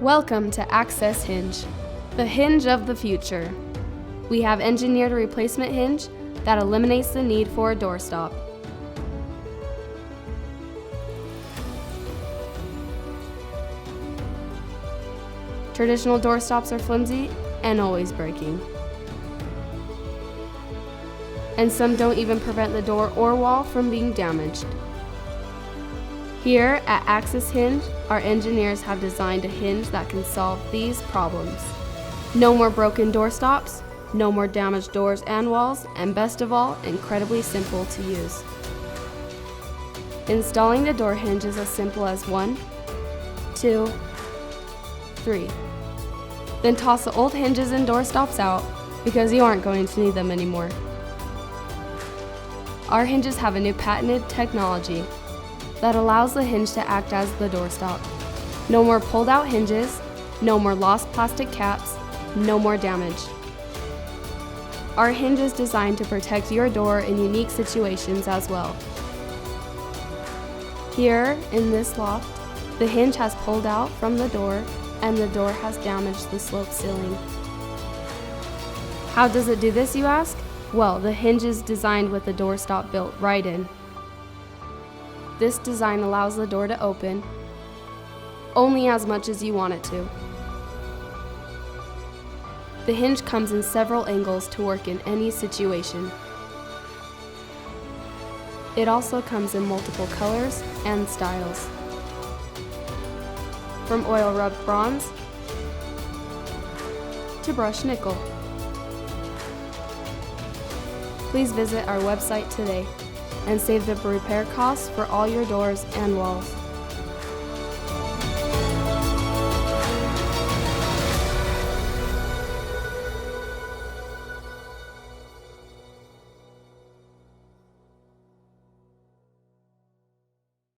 Welcome to Aksis Hinge, the hinge of the future. We have engineered a replacement hinge that eliminates the need for a doorstop. Traditional doorstops are flimsy and always breaking. And some don't even prevent the door or wall from being damaged. Here at Aksis Hinge, our engineers have designed a hinge that can solve these problems. No more broken doorstops, no more damaged doors and walls, and best of all, incredibly simple to use. Installing the door hinge is as simple as 1, 2, 3. Then toss the old hinges and doorstops out because you aren't going to need them anymore. Our hinges have a new patented technology that allows the hinge to act as the doorstop. No more pulled out hinges, no more lost plastic caps, no more damage. Our hinge is designed to protect your door in unique situations as well. Here in this loft, the hinge has pulled out from the door and the door has damaged the sloped ceiling. How does it do this, you ask? Well, the hinge is designed with the doorstop built right in. This design allows the door to open only as much as you want it to. The hinge comes in several angles to work in any situation. It also comes in multiple colors and styles, from oil rubbed bronze to brushed nickel. Please visit our website today and save the repair costs for all your doors and walls.